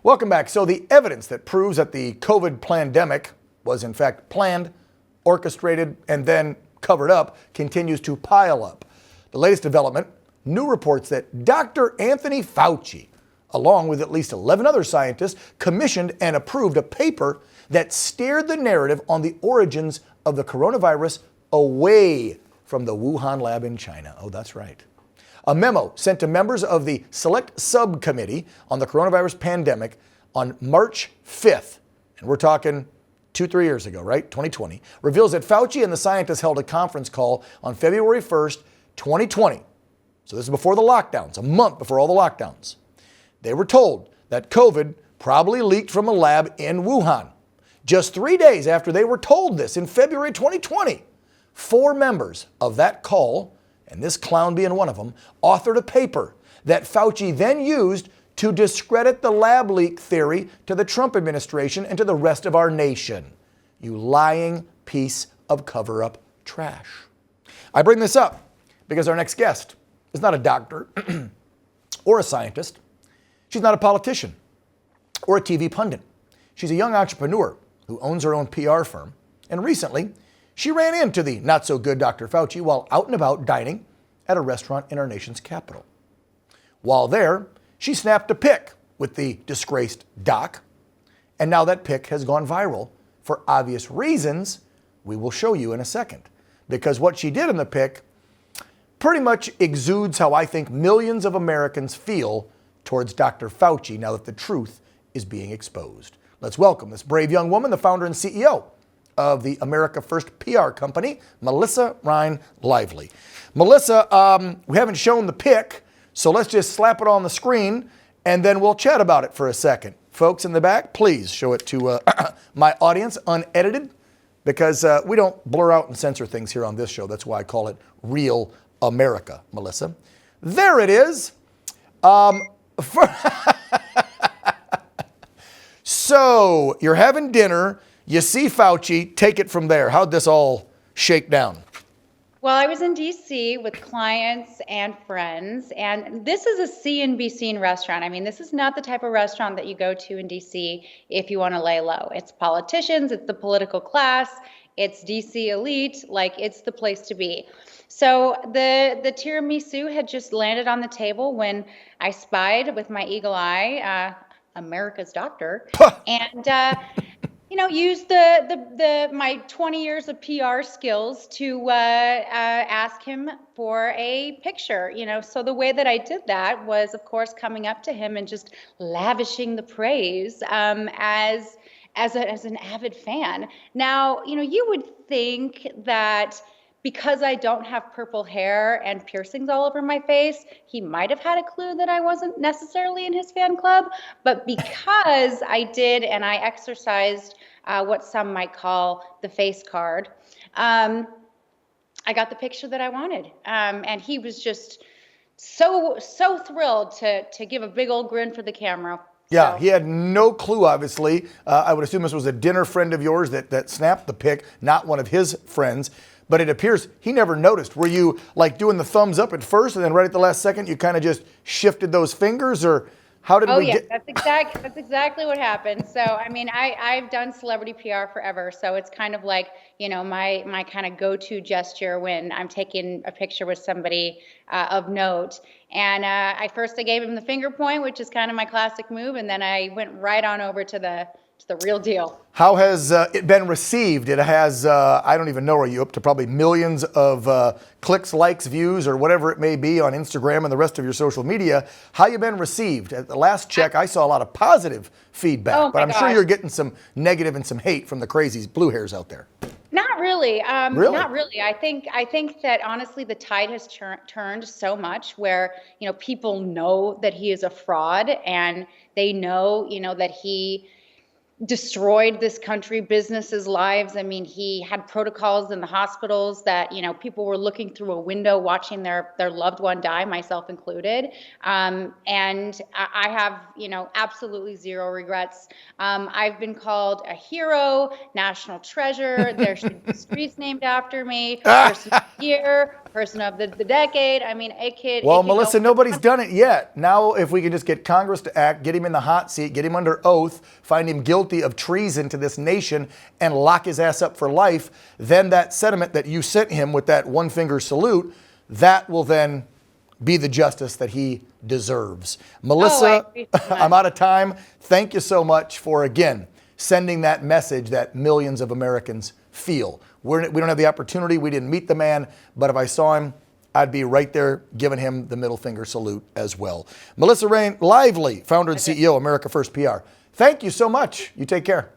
Welcome back. So the evidence that proves that the COVID pandemic was in fact planned, orchestrated, and then covered up continues to pile up. The latest development, new reports that Dr. Anthony Fauci, along with at least 11 other scientists, commissioned and approved a paper that steered the narrative on the origins of the coronavirus away from the Wuhan lab in China. Oh, that's right. A memo sent to members of the Select Subcommittee on the Coronavirus Pandemic on March 5th, and we're talking 2-3 years ago, right? 2020, reveals that Fauci and the scientists held a conference call on February 1st, 2020. So this is before the lockdowns, a month before all the lockdowns. They were told that COVID probably leaked from a lab in Wuhan. Just 3 days after they were told this in February 2020, 4 members of that call, and this clown being one of them, authored a paper that Fauci then used to discredit the lab leak theory to the Trump administration and to the rest of our nation. You lying piece of cover-up trash. I bring this up because our next guest is not a doctor or a scientist. She's not a politician or a TV pundit. She's a young entrepreneur who owns her own PR firm. And recently, she ran into the not-so-good Dr. Fauci while out and about dining at a restaurant in our nation's capital. While there, she snapped a pic with the disgraced doc, and now that pic has gone viral for obvious reasons we will show you in a second. Because what she did in the pic pretty much exudes how I think millions of Americans feel towards Dr. Fauci now that the truth is being exposed. Let's welcome this brave young woman, the founder and CEO of the America First PR company, Melissa Rein Lively. Melissa, we haven't shown the pic, so let's just slap it on the screen and then we'll chat about it for a second. Folks in the back, please show it to my audience unedited, because we don't blur out and censor things here on this show. That's why I call it Real America, Melissa. There it is. So you're having dinner, you see Fauci, take it from there. How'd this all shake down? Well, I was in DC with clients and friends, and this is a see and be seen restaurant. I mean, this is not the type of restaurant that you go to in DC if you want to lay low. It's politicians, it's the political class, it's DC elite, like it's the place to be. So the tiramisu had just landed on the table when I spied with my eagle eye America's doctor, and used my 20 years of PR skills to ask him for a picture. So the way that I did that was, of course, coming up to him and just lavishing the praise as an avid fan. Now, you would think that because I don't have purple hair and piercings all over my face, he might have had a clue that I wasn't necessarily in his fan club. But because I did, and I exercised what some might call the face card, I got the picture that I wanted. And he was just so thrilled to give a big old grin for the camera. Yeah, So. he had no clue, obviously. I would assume this was a dinner friend of yours that snapped the pic, not one of his friends. But it appears he never noticed. Were you like doing the thumbs up at first and then right at the last second you kind of just shifted those fingers, or how did we get? That's exactly what happened. So, I mean, I've done celebrity PR forever. So it's kind of like, my kind of go-to gesture when I'm taking a picture with somebody of note. And I gave him the finger point, which is kind of my classic move. And then I went right on over to the real deal. How has it been received? It has, I don't even know, are you up to probably millions of clicks, likes, views, or whatever it may be on Instagram and the rest of your social media? How you been received? At the last check, I saw a lot of positive feedback, but I'm sure you're getting some negative and some hate from the crazy blue hairs out there. Not really. Really? Not really. I think that honestly the tide has turned so much where, people know that he is a fraud, and they know, that he destroyed this country, businesses' lives. I mean, he had protocols in the hospitals that, people were looking through a window watching their loved one die, myself included. And I have, absolutely zero regrets. I've been called a hero, national treasure. There should be streets named after me. Person of the year, person of the decade. I mean, it could. Well, it could Melissa, go- nobody's done it yet. Now, if we can just get Congress to act, get him in the hot seat, get him under oath, find him guilty of treason to this nation, and lock his ass up for life, then that sentiment that you sent him with that one finger salute, that will then be the justice that he deserves. Melissa, I'm out of time. Thank you so much for, again, sending that message that millions of Americans feel. We don't have the opportunity. We didn't meet the man, but if I saw him, I'd be right there giving him the middle finger salute as well. Melissa Rein Lively, founder and CEO, America First PR. Thank you so much. You take care.